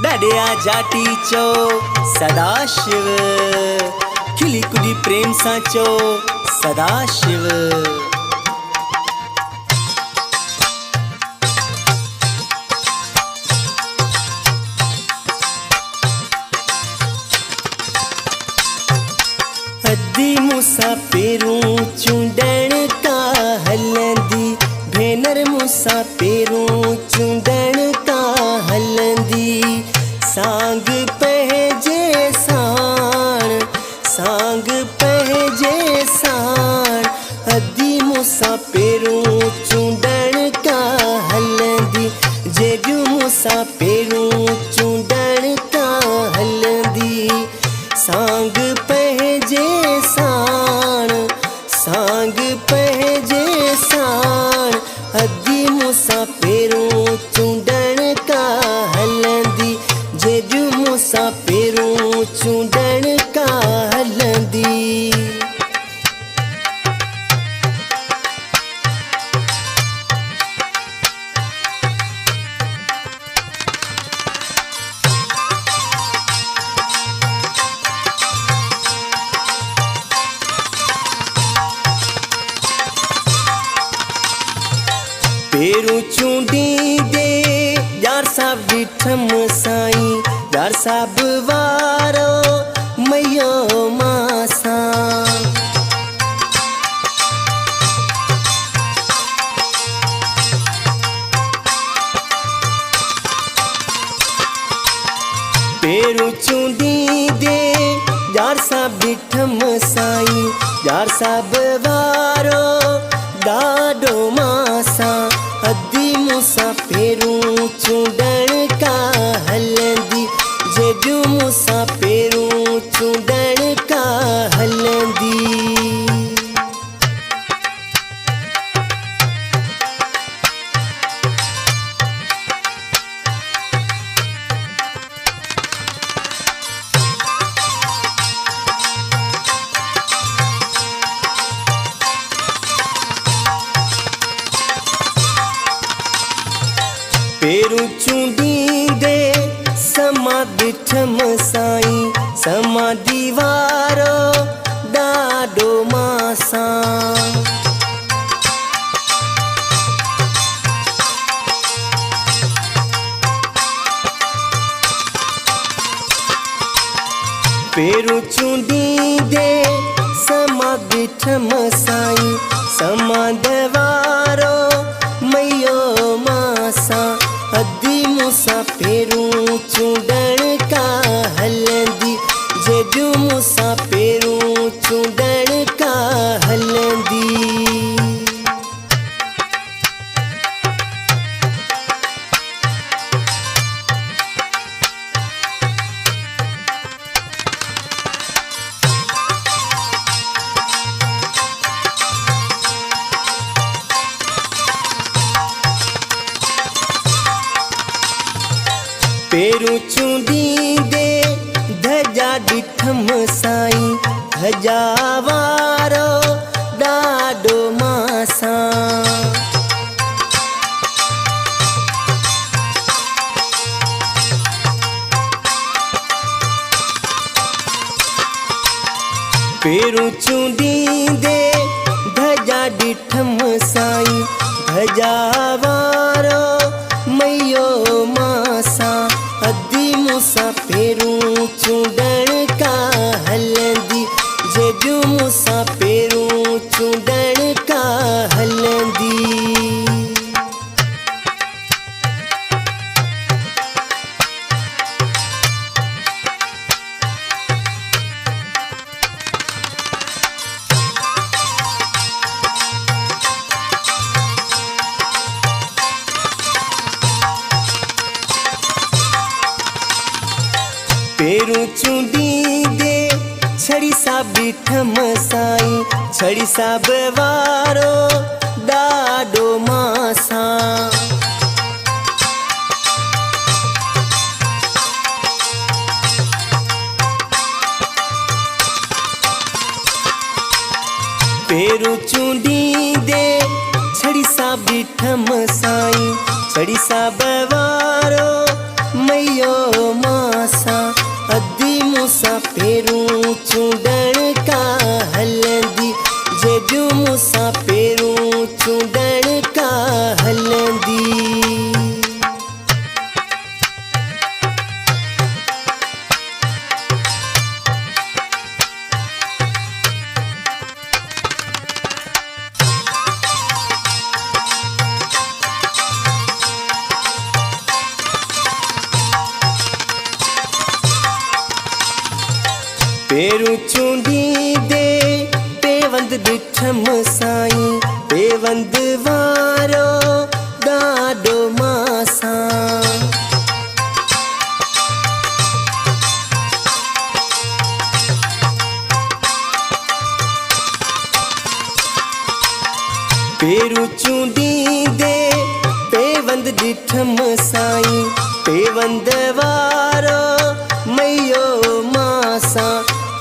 डड्या जाटीचो सदाशिव, खिली कुदी प्रेम साचो सदाशिव। अद्दी मुसाफिरूं चूंडण का हलंदी, भेनर मुसाफिरूं चूंडण का हलंदी। सांग पहजे साण, सांग पहजे साण, अद्दी मुसाफिरूं चूंडण का हलंदी। जेजू मुसाफिरूं चूंडण का हलंदी। सांग पहजे साण, सांग पहजे साण, अद्दी मुसाफिरूं चूंडण का हलंदी। जेजू मुसाफिरूं चूंडण का हलंदी। पेरू चूंडी दे यार साहब डिठम साईं, यार साहब वारो मैयो मासा। पेरू चूंडी दे यार साहब डिठम साईं, यार साहब वारो डाडो मासा। अद्दी मुसाफिरूं चूंडण का हलंदी। जेजू मुसाफिरूं चूंडण का हलंदी। पेरू चूंडी दे समाधि ठम साईं, समाधि वारो डाडो मासा। पेरू चूंडी दे समाधि ठम साईं, समाधि वारो मैयो मासा। अद्दी मुसाफिरूं चूंडण का हलंदी। जेजू मुसाफिरूं चूंडण का हलंदी। पेरू चूंडी दे धजा डिठम साईं, धजा वारो डाडो मासा। पेरू चूंडी दे धजा डिठम साईं, धजा वारो मैयो मासा। अद्दी मुसाफिरूं चूंडण का हलंदी। जेजू मुसाफिरूं चूंडण का हलंदी। पेरू चूंडी दे छड़ी साहब डिठम साईं, छड़ी साहब वारो डाडो मासा। पेरू चूंडी दे छड़ी साहब डिठम साईं, छड़ी साहब वारो मैयो मासा अद्दी मूसा पेरूं चूंडण का हलंदी जेजू मूसा पेरूं चूंडण का हलंदी। पेरू चूंडी दे पेवंद डिठम साईं पेवंद वारो ॾाढो मासा। पेरू चूंडी दे पेवंद डिठम साईं पेवंद वारो मैयो मासा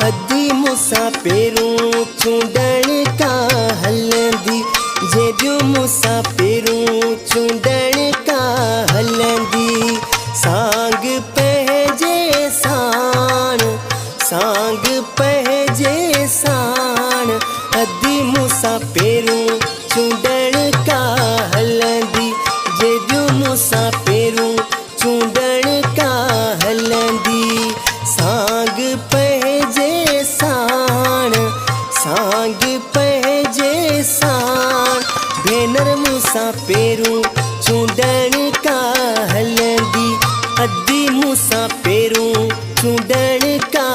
अद्दी मूसा पेरूं चूंडण का हलंदी जेजू मूसा पेरूं चूंडण का हलंदी। सांग पहजे साण सांग पहजे साण अद्दी मूसा पेरूं चूंडण का हलंदी जेजू मूसा पेरूं चूंडण का हलंदी। सांग पहजे साण सांग पहजे साण भेनर मूसा पेरूं चूंडण का हलंदी अद्दी मूसा पेरूं चूंडण का